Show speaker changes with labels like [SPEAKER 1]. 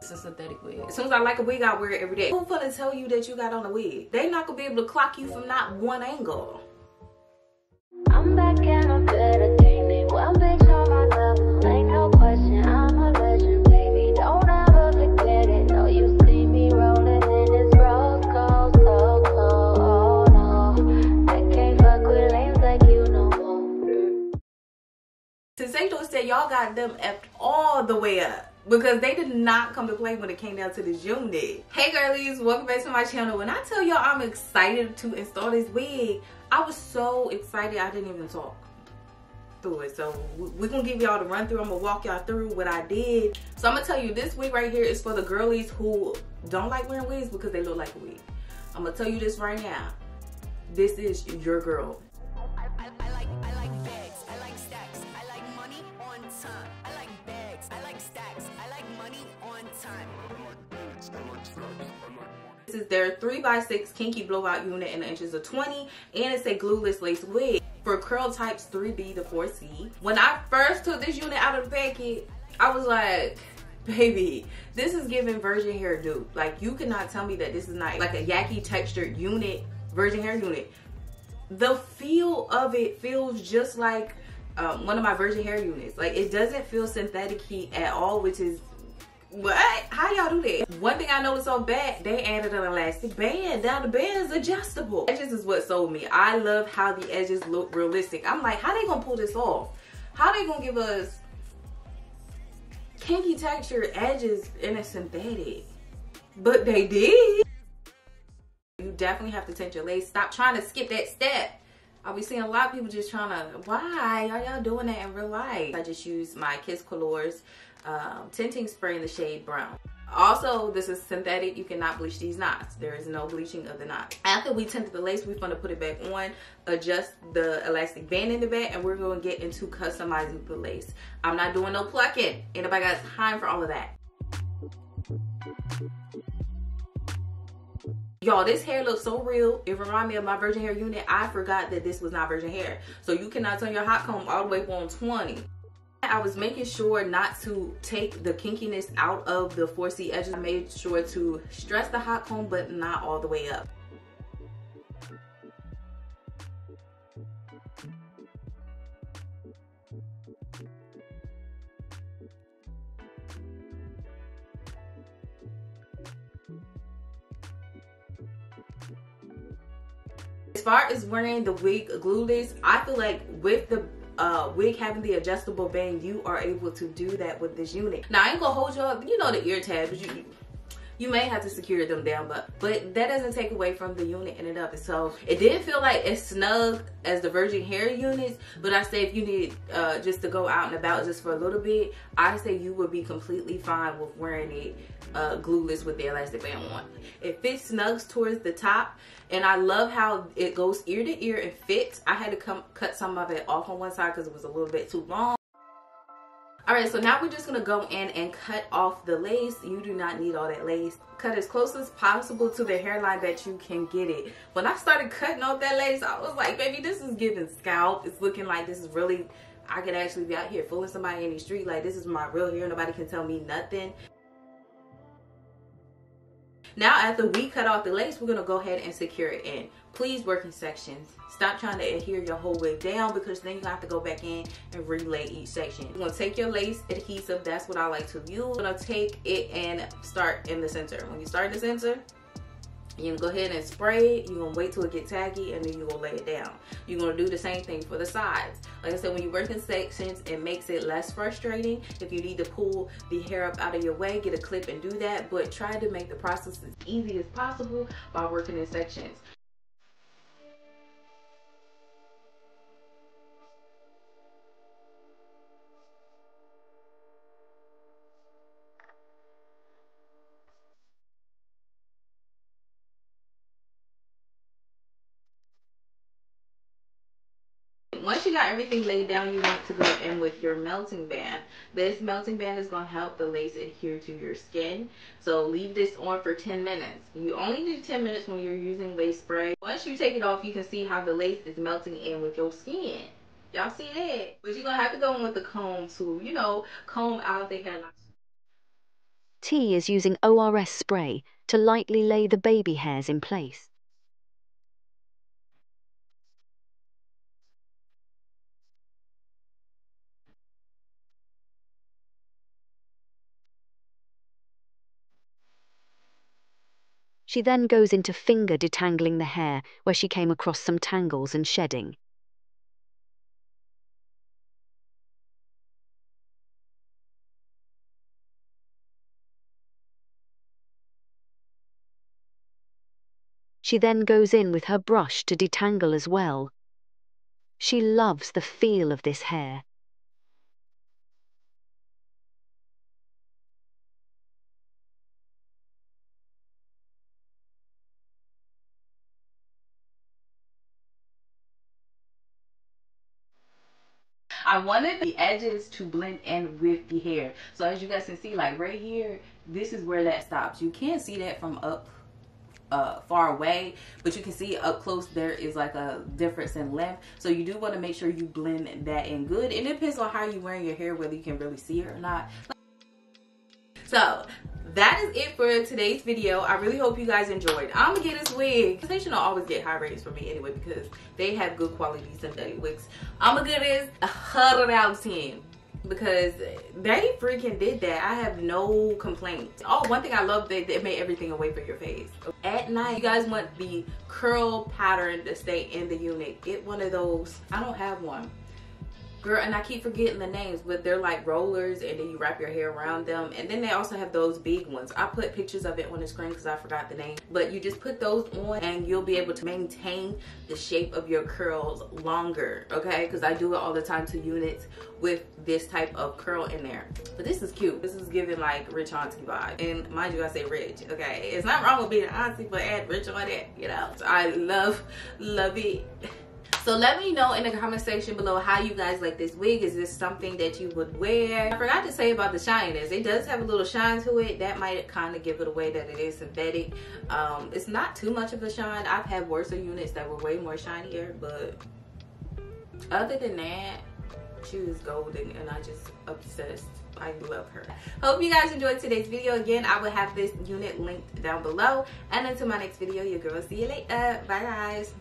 [SPEAKER 1] It's a synthetic wig. As soon as I like a wig, I wear it every day. Who's gonna tell you that you got on a wig? They not gonna be able to clock you from not one angle.
[SPEAKER 2] I'm back and I'm better than they. One bitch on my level, ain't no question. I'm a legend, baby. Don't ever forget it. No, you see me rolling in this rose gold, so cold. Oh no, I can't fuck with lames like you no more.
[SPEAKER 1] Sensationnel said y'all got them effed all the way up, because they did not come to play when it came down to this unit. Hey girlies, welcome back to my channel. When I tell y'all I'm excited to install this wig, I was so excited I didn't even talk through it. So we're gonna give y'all the run through. I'm gonna walk y'all through what I did. So I'm gonna tell you, this wig right here is for the girlies who don't like wearing wigs because they look like a wig. I'm gonna tell you this right now. This is your girl.
[SPEAKER 3] I like bags, I like stacks, I like money on time. I like bags, I like stacks, I like money on time.
[SPEAKER 1] This is their 3x6 kinky blowout unit in the inches of 20, and it's a glueless lace wig for curl types 3B to 4C. When I first took this unit out of the packet, I was like, baby, this is giving virgin hair dupe. Like, you cannot tell me that this is not like a yaki textured unit, virgin hair unit. The feel of it feels just like one of my virgin hair units. Like, it doesn't feel synthetic-y at all, which is what? How y'all do that? One thing I noticed on back, they added an elastic band. Now the band is adjustable. Edges is what sold me. I love how the edges look realistic. I'm like, how they gonna pull this off? How they gonna give us kinky textured edges in a synthetic? But they did. You definitely have to tint your lace. Stop trying to skip that step. I'll be seeing a lot of people just trying to, why are y'all doing that in real life? I just use my Kiss Colors tinting spray in the shade brown. Also, this is synthetic. You cannot bleach these knots. There is no bleaching of the knots. After we tinted the lace, we're going to put it back on, adjust the elastic band in the back, and we're going to get into customizing the lace. I'm not doing no plucking. Anybody got time for all of that? Y'all, this hair looks so real. It reminds me of my virgin hair unit. I forgot that this was not virgin hair. So you cannot turn your hot comb all the way up on 20. I was making sure not to take the kinkiness out of the 4C edges. I made sure to stress the hot comb, but not all the way up. As far as wearing the wig glueless, I feel like with the wig having the adjustable band, you are able to do that with this unit. Now I ain't gonna hold you up, you know, the ear tabs, you may have to secure them down, but that doesn't take away from the unit in and of it. So it didn't feel like as snug as the virgin hair units, but I say if you need just to go out and about just for a little bit, I say you would be completely fine with wearing it glueless with the elastic band on. It fits snugs towards the top, and I love how it goes ear to ear and fits. I had to cut some of it off on one side because it was a little bit too long. Alright, so now we're just going to go in and cut off the lace. You do not need all that lace. Cut as close as possible to the hairline that you can get it. When I started cutting off that lace, I was like, baby, this is giving scalp. It's looking like this is really, I could actually be out here fooling somebody in the street. Like, this is my real hair. Nobody can tell me nothing. Now, after we cut off the lace, we're going to go ahead and secure it in. Please work in sections. Stop trying to adhere your whole wig down, because then you have to go back in and relay each section. You're going to take your lace adhesive. That's what I like to use. You're going to take it and start in the center. When you start in the center, you're going to go ahead and spray it. You're going to wait till it gets taggy, and then you're going to lay it down. You're going to do the same thing for the sides. Like I said, when you work in sections, it makes it less frustrating. If you need to pull the hair up out of your way, get a clip and do that. But try to make the process as easy as possible by working in sections. Once you got everything laid down, you want to go in with your melting band. This melting band is going to help the lace adhere to your skin. So leave this on for 10 minutes. You only need 10 minutes when you're using lace spray. Once you take it off, you can see how the lace is melting in with your skin. Y'all see that? But you're going to have to go in with the comb to, you know, comb out the hairline.
[SPEAKER 4] MGT is using ORS spray to lightly lay the baby hairs in place. She then goes into finger detangling the hair where she came across some tangles and shedding. She then goes in with her brush to detangle as well. She loves the feel of this hair.
[SPEAKER 1] I wanted the edges to blend in with the hair. So as you guys can see, like right here, this is where that stops. You can't see that from up far away, but you can see up close there is like a difference in length. So you do want to make sure you blend that in good. It depends on how you're wearing your hair, whether you can really see it or not. So that is it for today's video. I really hope you guys enjoyed. I'm gonna get this wig. Sensationnel always get high ratings for me anyway because they have good quality synthetic wigs. I'm gonna give this 100 out of 10 because they freaking did that. I have no complaints. Oh, one thing I love, they made everything away from your face. At night, you guys want the curl pattern to stay in the unit. Get one of those. I don't have one. Girl, and I keep forgetting the names, but they're like rollers and then you wrap your hair around them. And then they also have those big ones. I put pictures of it on the screen because I forgot the name. But you just put those on and you'll be able to maintain the shape of your curls longer, okay? Because I do it all the time to units with this type of curl in there. But this is cute. This is giving like rich auntie vibe. And mind you, I say rich, okay? It's not wrong with being an auntie, but add rich on it, you know? So I love it. So let me know in the comment section below how you guys like this wig. Is this something that you would wear? I forgot to say about the shininess. It does have a little shine to it. That might kind of give it away that it is synthetic. It's not too much of a shine. I've had worse units that were way more shinier, but other than that, she was golden and I just obsessed. I love her. Hope you guys enjoyed today's video. Again, I will have this unit linked down below. And until my next video, your girl, see you later. Bye guys.